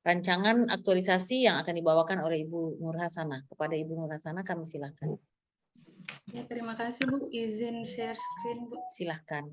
rancangan aktualisasi yang akan dibawakan oleh Ibu Nur Hasana. Kepada Ibu Nur Hasana kami silakan. Ya, terima kasih Bu. Izin share screen Bu. Silahkan.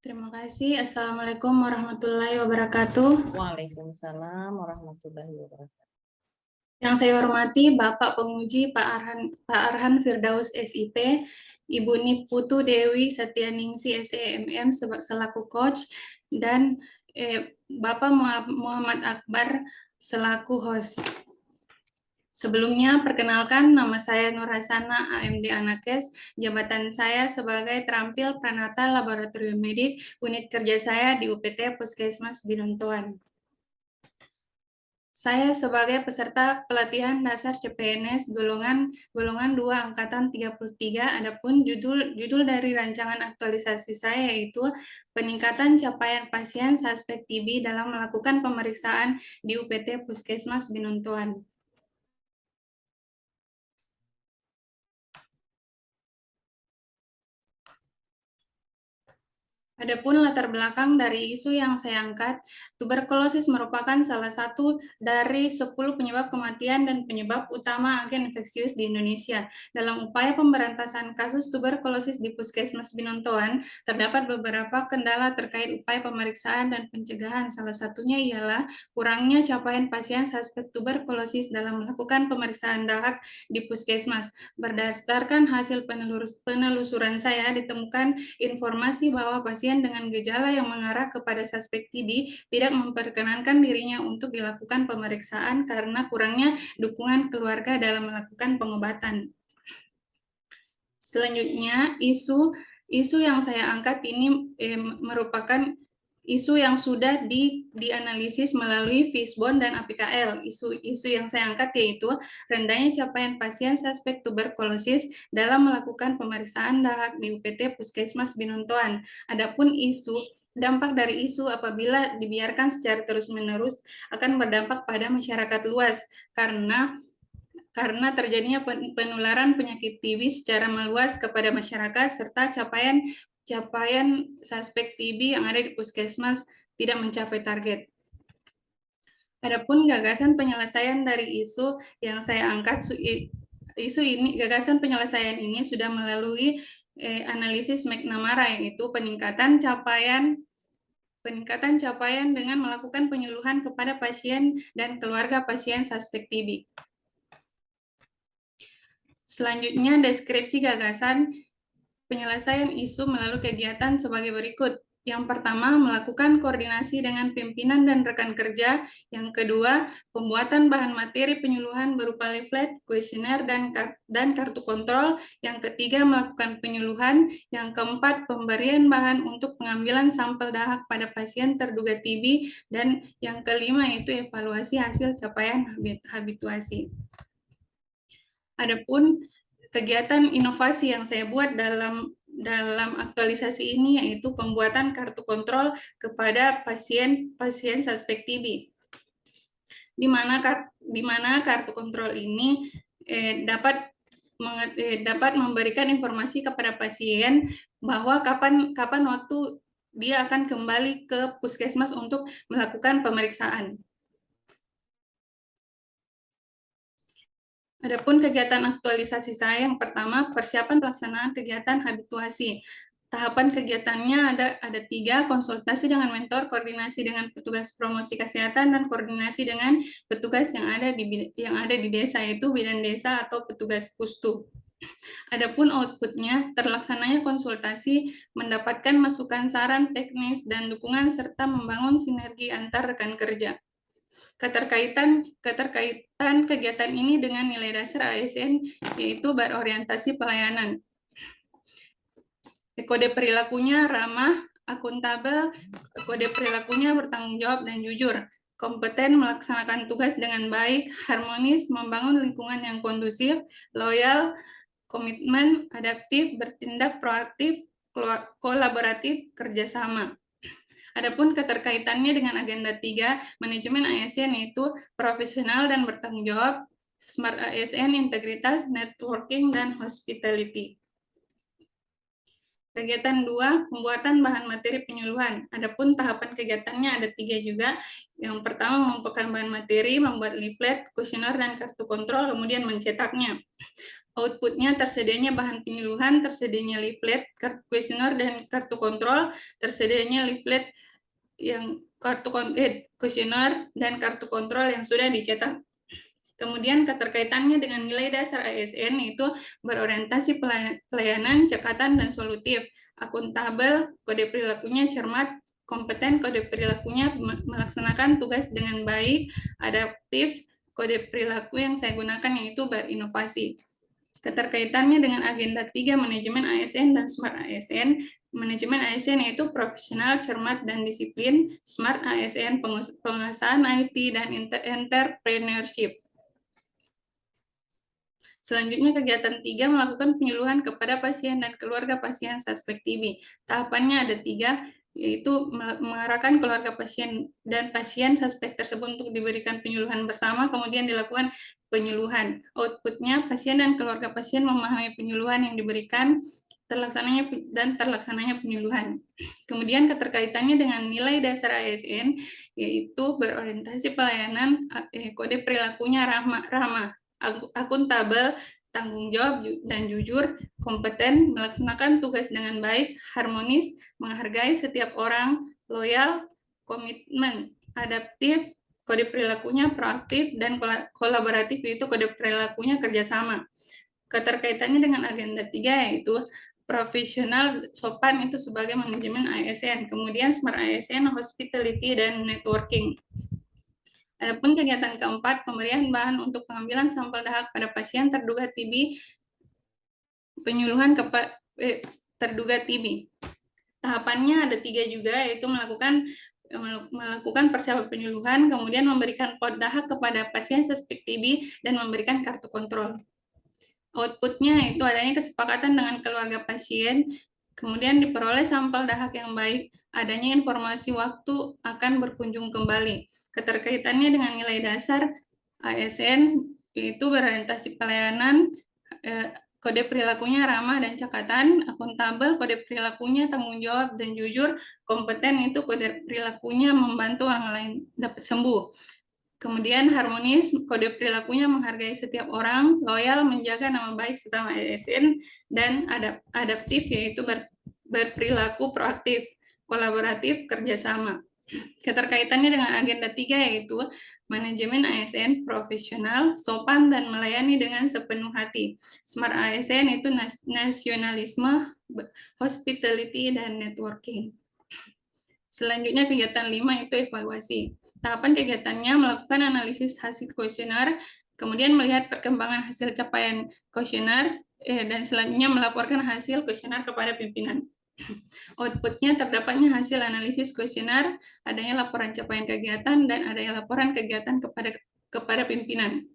Terima kasih. Assalamualaikum warahmatullahi wabarakatuh. Waalaikumsalam warahmatullahi wabarakatuh. Yang saya hormati Bapak Penguji Pak Arhan Firdaus SIP, Ibu Niputu Dewi Setianingsi SEMM selaku coach, dan Bapak Muhammad Akbar selaku host. Sebelumnya, perkenalkan nama saya Nur Hasana, AMD Anakes. Jabatan saya sebagai terampil Pranata Laboratorium Medik, unit kerja saya di UPT Puskesmas Binuntuan. Saya sebagai peserta pelatihan dasar CPNS golongan 2 angkatan 33, adapun judul dari rancangan aktualisasi saya yaitu peningkatan capaian pasien suspek TB dalam melakukan pemeriksaan di UPT Puskesmas Binuntuan. Adapun latar belakang dari isu yang saya angkat, tuberkulosis merupakan salah satu dari 10 penyebab kematian dan penyebab utama agen infeksius di Indonesia. Dalam upaya pemberantasan kasus tuberkulosis di Puskesmas Binuntuan, terdapat beberapa kendala terkait upaya pemeriksaan dan pencegahan. Salah satunya ialah kurangnya capaian pasien suspek tuberkulosis dalam melakukan pemeriksaan dahak di Puskesmas. Berdasarkan hasil penelusuran saya, ditemukan informasi bahwa pasien dengan gejala yang mengarah kepada suspek TB tidak memperkenankan dirinya untuk dilakukan pemeriksaan karena kurangnya dukungan keluarga dalam melakukan pengobatan. Selanjutnya, isu yang saya angkat ini merupakan isu yang sudah dianalisis melalui Fishbone dan APKL. Isu yang saya angkat yaitu rendahnya capaian pasien suspek tuberkulosis dalam melakukan pemeriksaan dahak di UPT Puskesmas Binuntuan. Adapun dampak dari isu apabila dibiarkan secara terus-menerus akan berdampak pada masyarakat luas karena terjadinya penularan penyakit TB secara meluas kepada masyarakat serta capaian suspek TB yang ada di puskesmas tidak mencapai target. Adapun gagasan penyelesaian dari isu yang saya angkat, gagasan penyelesaian ini sudah melalui analisis McNamara, yaitu peningkatan capaian dengan melakukan penyuluhan kepada pasien dan keluarga pasien suspek TB. Selanjutnya, deskripsi gagasan penyelesaian isu melalui kegiatan sebagai berikut. Yang pertama, melakukan koordinasi dengan pimpinan dan rekan kerja. Yang kedua, pembuatan bahan materi penyuluhan berupa leaflet, kuesioner, dan kartu kontrol. Yang ketiga, melakukan penyuluhan. Yang keempat, pemberian bahan untuk pengambilan sampel dahak pada pasien terduga TB. Dan yang kelima, yaitu evaluasi hasil capaian habituasi. Adapun kegiatan inovasi yang saya buat dalam aktualisasi ini yaitu pembuatan kartu kontrol kepada pasien suspek TB, di mana kartu kontrol ini dapat memberikan informasi kepada pasien bahwa kapan waktu dia akan kembali ke puskesmas untuk melakukan pemeriksaan. Adapun kegiatan aktualisasi saya yang pertama, persiapan pelaksanaan kegiatan habituasi. Tahapan kegiatannya ada 3, konsultasi dengan mentor, koordinasi dengan petugas promosi kesehatan, dan koordinasi dengan petugas yang ada di desa, yaitu bidan desa atau petugas pustu. Adapun outputnya, terlaksananya konsultasi, mendapatkan masukan saran teknis dan dukungan, serta membangun sinergi antar rekan kerja. Keterkaitan kegiatan ini dengan nilai dasar ASN yaitu berorientasi pelayanan. Kode perilakunya ramah, akuntabel, kode perilakunya bertanggung jawab dan jujur, kompeten melaksanakan tugas dengan baik, harmonis, membangun lingkungan yang kondusif, loyal, komitmen, adaptif, bertindak proaktif, kolaboratif, kerjasama. Adapun keterkaitannya dengan agenda 3, manajemen ASN yaitu profesional dan bertanggung jawab, Smart ASN, integritas, networking, dan hospitality. Kegiatan 2, pembuatan bahan materi penyuluhan. Adapun tahapan kegiatannya ada 3 juga. Yang pertama, mengumpulkan bahan materi, membuat leaflet, kuesioner, dan kartu kontrol, kemudian mencetaknya. Outputnya tersedianya bahan penyuluhan, tersedianya leaflet, kuesioner, dan kartu kontrol, tersedianya leaflet yang kuesioner dan kartu kontrol yang sudah dicetak. Kemudian keterkaitannya dengan nilai dasar ASN itu berorientasi pelayanan, cekatan, dan solutif, akuntabel, kode perilakunya cermat, kompeten, kode perilakunya melaksanakan tugas dengan baik, adaptif, kode perilaku yang saya gunakan yaitu berinovasi. Keterkaitannya dengan agenda 3 manajemen ASN dan Smart ASN. Manajemen ASN yaitu profesional, cermat, dan disiplin. Smart ASN penguasaan IT dan entrepreneurship. Selanjutnya kegiatan 3 melakukan penyuluhan kepada pasien dan keluarga pasien suspek TB. Tahapannya ada 3, yaitu mengarahkan keluarga pasien dan pasien suspek tersebut untuk diberikan penyuluhan bersama, kemudian dilakukan penyuluhan. Outputnya pasien dan keluarga pasien memahami penyuluhan yang diberikan, terlaksananya penyuluhan. Kemudian keterkaitannya dengan nilai dasar ASN, yaitu berorientasi pelayanan, kode perilakunya ramah, akuntabel, tanggung jawab dan jujur, kompeten, melaksanakan tugas dengan baik, harmonis, menghargai setiap orang, loyal, komitmen, adaptif, kode perilakunya proaktif, dan kolaboratif yaitu kode perilakunya kerjasama. Keterkaitannya dengan agenda 3 yaitu profesional, sopan itu sebagai manajemen ASN, kemudian Smart ASN, hospitality, dan networking. Adapun kegiatan keempat, pemberian bahan untuk pengambilan sampel dahak pada pasien terduga TB, penyuluhan terduga TB. Tahapannya ada 3 juga, yaitu melakukan persiapan penyuluhan, kemudian memberikan pot dahak kepada pasien suspek TB, dan memberikan kartu kontrol. Outputnya itu adanya kesepakatan dengan keluarga pasien, kemudian diperoleh sampel dahak yang baik, adanya informasi waktu akan berkunjung kembali. Keterkaitannya dengan nilai dasar ASN, yaitu berorientasi pelayanan, kode perilakunya ramah dan cekatan, akuntabel, kode perilakunya tanggung jawab dan jujur, kompeten itu kode perilakunya membantu orang lain dapat sembuh. Kemudian harmonis, kode perilakunya menghargai setiap orang, loyal, menjaga nama baik sesama ASN, dan adaptif yaitu berperilaku proaktif, kolaboratif, kerjasama. Keterkaitannya dengan agenda 3 yaitu manajemen ASN profesional, sopan, dan melayani dengan sepenuh hati. Smart ASN itu nasionalisme, hospitality, dan networking. Selanjutnya kegiatan 5 itu evaluasi. Tahapan kegiatannya melakukan analisis hasil kuesioner, kemudian melihat perkembangan hasil capaian kuesioner, dan selanjutnya melaporkan hasil kuesioner kepada pimpinan. Outputnya terdapatnya hasil analisis kuesioner, adanya laporan capaian kegiatan, dan adanya laporan kegiatan kepada pimpinan.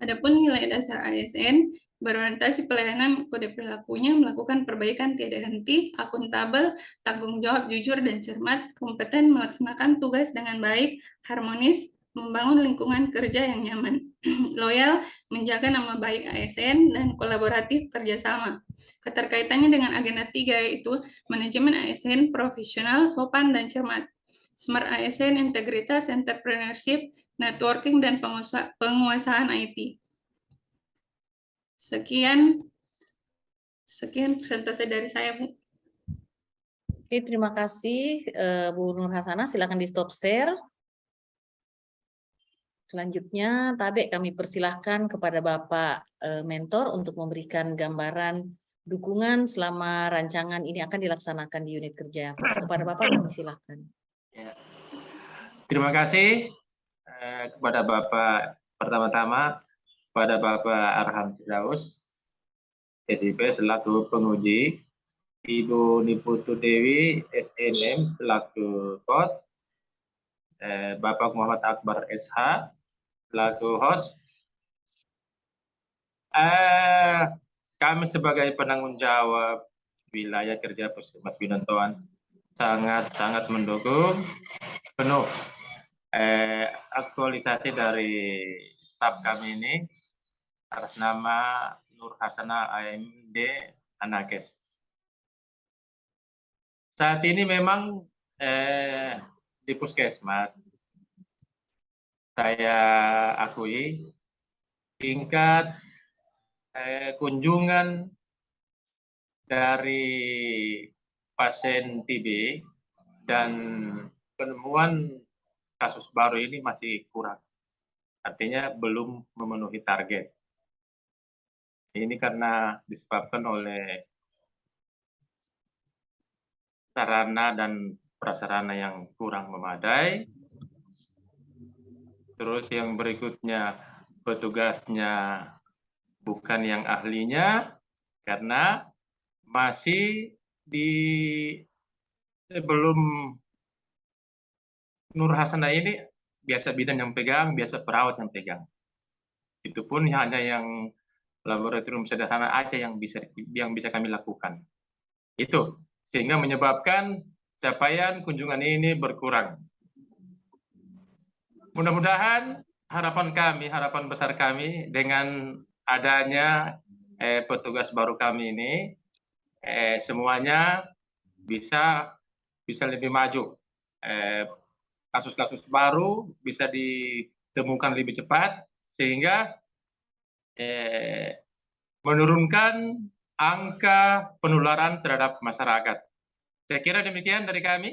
Adapun nilai dasar ASN, berorientasi pelayanan, kode perilakunya melakukan perbaikan tiada henti, akuntabel, tanggung jawab jujur dan cermat, kompeten melaksanakan tugas dengan baik, harmonis, membangun lingkungan kerja yang nyaman, loyal, menjaga nama baik ASN, dan kolaboratif kerjasama. Keterkaitannya dengan agenda 3 yaitu manajemen ASN profesional, sopan, dan cermat. Smart ASN, integritas, entrepreneurship, networking, dan penguasaan IT. Sekian presentasi dari saya, Bu. Oke, terima kasih Bu Nur Hasanah. Silakan di stop share. Selanjutnya, Tabek kami persilahkan kepada Bapak Mentor untuk memberikan gambaran dukungan selama rancangan ini akan dilaksanakan di unit kerja. Kepada Bapak kami silakan. Ya. Terima kasih kepada Bapak, pertama-tama kepada Bapak Arham Firdaus, SIP selaku penguji, Ibu Niputu Dewi, SNM selaku host, Bapak Muhammad Akbar SH selaku host. Kami sebagai penanggung jawab wilayah kerja Puskesmas Binontoan sangat mendukung penuh aktualisasi dari staf kami ini atas nama Nur Hasana AMD Anakes. Saat ini memang di puskesmas saya akui tingkat kunjungan dari pasien TB dan penemuan kasus baru ini masih kurang. Artinya belum memenuhi target. Ini karena disebabkan oleh sarana dan prasarana yang kurang memadai. Terus yang berikutnya petugasnya bukan yang ahlinya karena masih di sebelum Nur Hasanah ini biasa bidan yang pegang, biasa perawat yang pegang. Itu pun hanya yang laboratorium sederhana aja yang bisa kami lakukan. Itu sehingga menyebabkan capaian kunjungan ini berkurang. Mudah-mudahan harapan besar kami dengan adanya petugas baru kami ini semuanya bisa lebih maju. Kasus-kasus baru bisa ditemukan lebih cepat sehingga menurunkan angka penularan terhadap masyarakat. Saya kira demikian dari kami.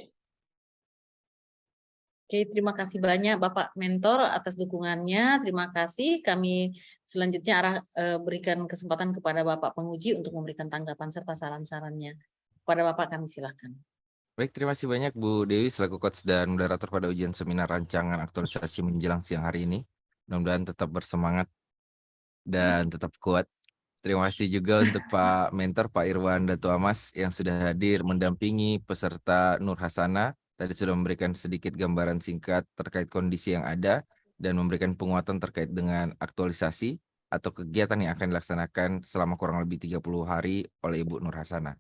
Oke, terima kasih banyak Bapak Mentor atas dukungannya. Terima kasih. Kami selanjutnya berikan kesempatan kepada Bapak penguji untuk memberikan tanggapan serta saran-sarannya. Kepada Bapak kami silakan. Baik, terima kasih banyak Bu Dewi selaku coach dan moderator pada ujian seminar rancangan aktualisasi menjelang siang hari ini. Mudah-mudahan tetap bersemangat dan tetap kuat. Terima kasih juga untuk Pak Mentor, Pak Irwan Datu Amas yang sudah hadir mendampingi peserta Nur Hasanah. Tadi sudah memberikan sedikit gambaran singkat terkait kondisi yang ada dan memberikan penguatan terkait dengan aktualisasi atau kegiatan yang akan dilaksanakan selama kurang lebih 30 hari oleh Ibu Nur Hasanah.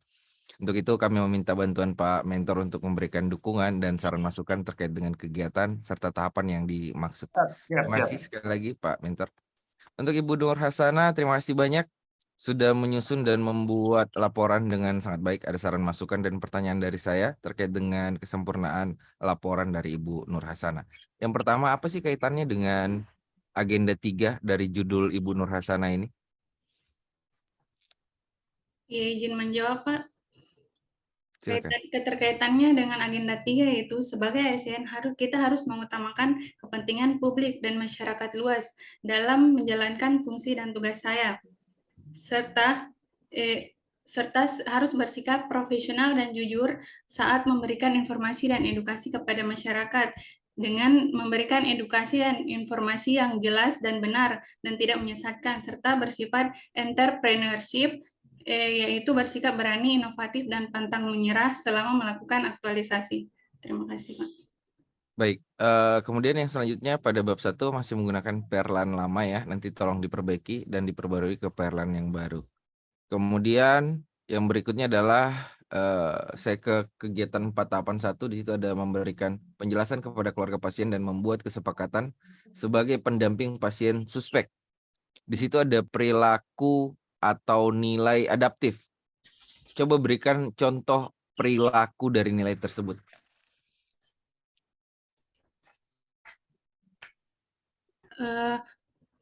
Untuk itu kami meminta bantuan Pak Mentor untuk memberikan dukungan dan saran masukan terkait dengan kegiatan serta tahapan yang dimaksud. Terima kasih sekali lagi Pak Mentor. Untuk Ibu Nur Hasanah, terima kasih banyak sudah menyusun dan membuat laporan dengan sangat baik. Ada saran masukan dan pertanyaan dari saya terkait dengan kesempurnaan laporan dari Ibu Nur Hasanah. Yang pertama, apa sih kaitannya dengan agenda 3 dari judul Ibu Nur Hasanah ini? Ya, izin menjawab, Pak. Silakan. Keterkaitannya dengan agenda 3 yaitu sebagai ASN kita harus mengutamakan kepentingan publik dan masyarakat luas dalam menjalankan fungsi dan tugas saya. Serta harus bersikap profesional dan jujur saat memberikan informasi dan edukasi kepada masyarakat dengan memberikan edukasi dan informasi yang jelas dan benar dan tidak menyesatkan serta bersifat entrepreneurship yaitu bersikap berani, inovatif dan pantang menyerah selama melakukan aktualisasi. Terima kasih, Pak. Baik, kemudian yang selanjutnya pada bab 1 masih menggunakan perlan lama ya, nanti tolong diperbaiki dan diperbarui ke perlan yang baru. Kemudian yang berikutnya adalah saya ke kegiatan 4 tahapan 1, di situ ada memberikan penjelasan kepada keluarga pasien dan membuat kesepakatan sebagai pendamping pasien suspek. Di situ ada perilaku atau nilai adaptif. Coba berikan contoh perilaku dari nilai tersebut.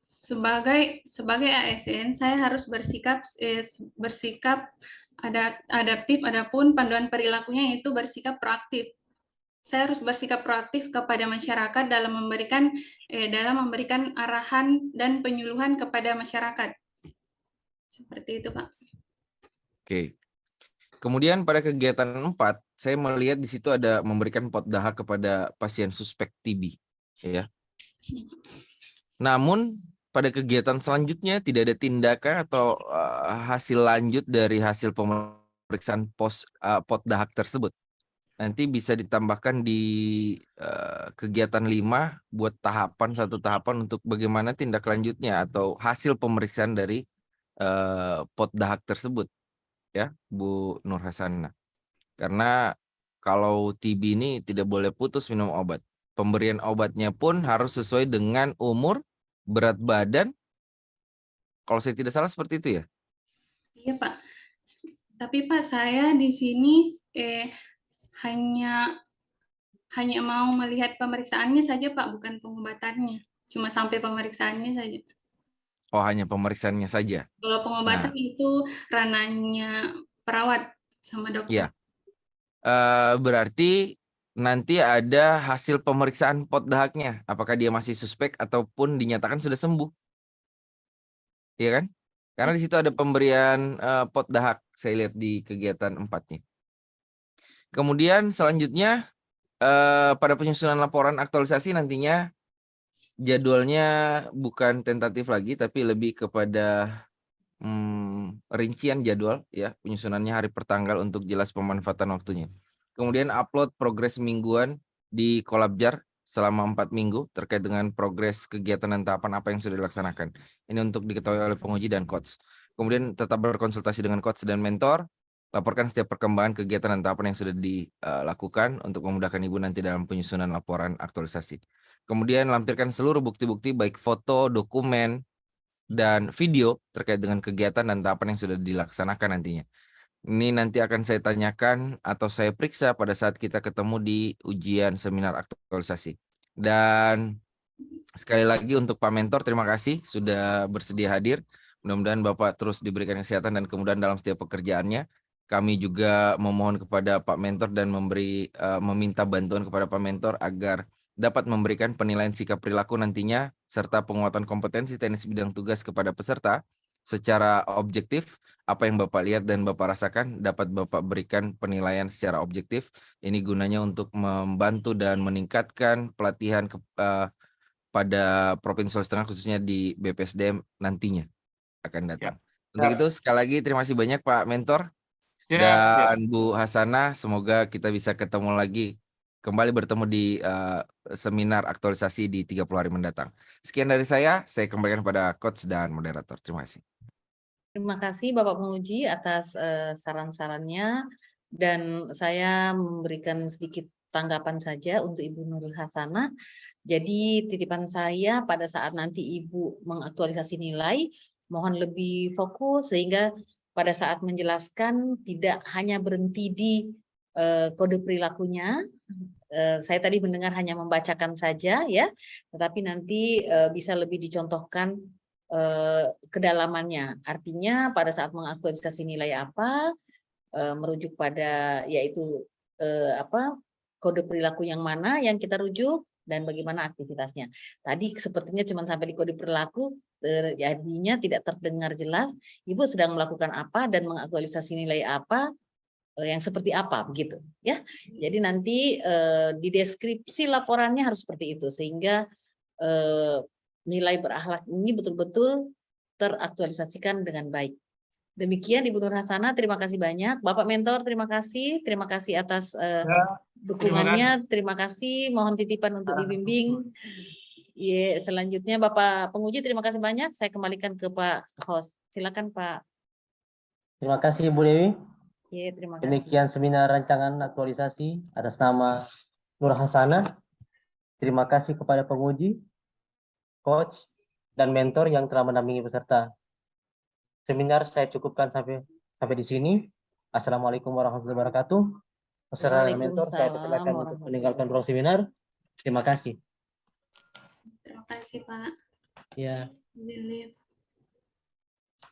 Sebagai ASN saya harus bersikap adaptif, adapun panduan perilakunya itu bersikap proaktif. Saya harus bersikap proaktif kepada masyarakat dalam memberikan arahan dan penyuluhan kepada masyarakat. Seperti itu, Pak. Oke. Kemudian pada kegiatan 4, saya melihat di situ ada memberikan pot dahak kepada pasien suspek TB, ya. Namun pada kegiatan selanjutnya tidak ada tindakan atau hasil lanjut dari hasil pemeriksaan pot dahak tersebut. Nanti bisa ditambahkan di kegiatan 5 buat satu tahapan untuk bagaimana tindak lanjutnya atau hasil pemeriksaan dari pot dahak tersebut, ya Bu Nur Hasanah. Karena kalau TB ini tidak boleh putus minum obat. Pemberian obatnya pun harus sesuai dengan umur berat badan, kalau saya tidak salah seperti itu ya? Iya, Pak. Tapi Pak, saya di sini hanya mau melihat pemeriksaannya saja, Pak, bukan pengobatannya. Cuma sampai pemeriksaannya saja. Oh, hanya pemeriksaannya saja. Kalau pengobatan Nah, itu ranahnya perawat sama dokter. iya. Berarti nanti ada hasil pemeriksaan pot dahaknya. Apakah dia masih suspek ataupun dinyatakan sudah sembuh. Iya kan? Karena di situ ada pemberian pot dahak. Saya lihat di kegiatan 4-nya. Kemudian selanjutnya pada penyusunan laporan aktualisasi nantinya jadwalnya bukan tentatif lagi tapi lebih kepada rincian jadwal ya, penyusunannya hari per tanggal untuk jelas pemanfaatan waktunya. Kemudian upload progres mingguan di Kolabjar selama 4 minggu terkait dengan progres kegiatan dan tahapan apa yang sudah dilaksanakan. Ini untuk diketahui oleh penguji dan coach. Kemudian tetap berkonsultasi dengan coach dan mentor, laporkan setiap perkembangan kegiatan dan tahapan yang sudah dilakukan untuk memudahkan Ibu nanti dalam penyusunan laporan aktualisasi. Kemudian lampirkan seluruh bukti-bukti baik foto, dokumen, dan video terkait dengan kegiatan dan tahapan yang sudah dilaksanakan nantinya. Ini nanti akan saya tanyakan atau saya periksa pada saat kita ketemu di ujian seminar aktualisasi. Dan sekali lagi untuk Pak Mentor, terima kasih sudah bersedia hadir. Mudah-mudahan Bapak terus diberikan kesehatan dan kemudahan dalam setiap pekerjaannya. Kami juga memohon kepada Pak Mentor dan meminta bantuan kepada Pak Mentor agar dapat memberikan penilaian sikap perilaku nantinya serta penguatan kompetensi teknis bidang tugas kepada peserta secara objektif. Apa yang Bapak lihat dan Bapak rasakan dapat Bapak berikan penilaian secara objektif. Ini gunanya untuk membantu dan meningkatkan pelatihan pada Provinsi Sulawesi Tengah khususnya di BPSDM nantinya akan datang. Untuk itu sekali lagi terima kasih banyak Pak Mentor dan Bu Hasanah. Semoga kita bisa ketemu lagi, kembali bertemu di seminar aktualisasi di 30 hari mendatang. Sekian dari saya kembalikan pada coach dan moderator. Terima kasih. Terima kasih Bapak Penguji atas saran-sarannya, dan saya memberikan sedikit tanggapan saja untuk Ibu Nurul Hasanah. Jadi titipan saya pada saat nanti Ibu mengaktualisasi nilai, mohon lebih fokus sehingga pada saat menjelaskan tidak hanya berhenti di kode perilakunya. Saya tadi mendengar hanya membacakan saja ya, tetapi nanti bisa lebih dicontohkan kedalamannya. Artinya pada saat mengaktualisasi nilai apa, merujuk pada yaitu kode perilaku yang mana yang kita rujuk dan bagaimana aktivitasnya. Tadi sepertinya cuma sampai di kode perilaku, jadinya tidak terdengar jelas Ibu sedang melakukan apa dan mengaktualisasi nilai apa, yang seperti apa begitu ya. Jadi nanti di deskripsi laporannya harus seperti itu sehingga nilai berakhlak ini betul-betul teraktualisasikan dengan baik. Demikian Ibu Nur Hasanah, terima kasih banyak. Bapak Mentor, terima kasih atas dukungannya, terima kasih. Mohon titipan untuk dibimbing. Selanjutnya Bapak Penguji, terima kasih banyak. Saya kembalikan ke Pak Host. Silakan Pak. Terima kasih Bu Dewi. Terima kasih. Demikian seminar rancangan aktualisasi atas nama Nur Hasanah. Terima kasih kepada penguji, coach, dan mentor yang telah mendampingi peserta. Seminar saya cukupkan sampai di sini. Assalamualaikum warahmatullahi wabarakatuh. Peserta dan mentor, saya persilakan untuk meninggalkan ruang seminar. Terima kasih. Terima kasih, Pak. Ya. Leave.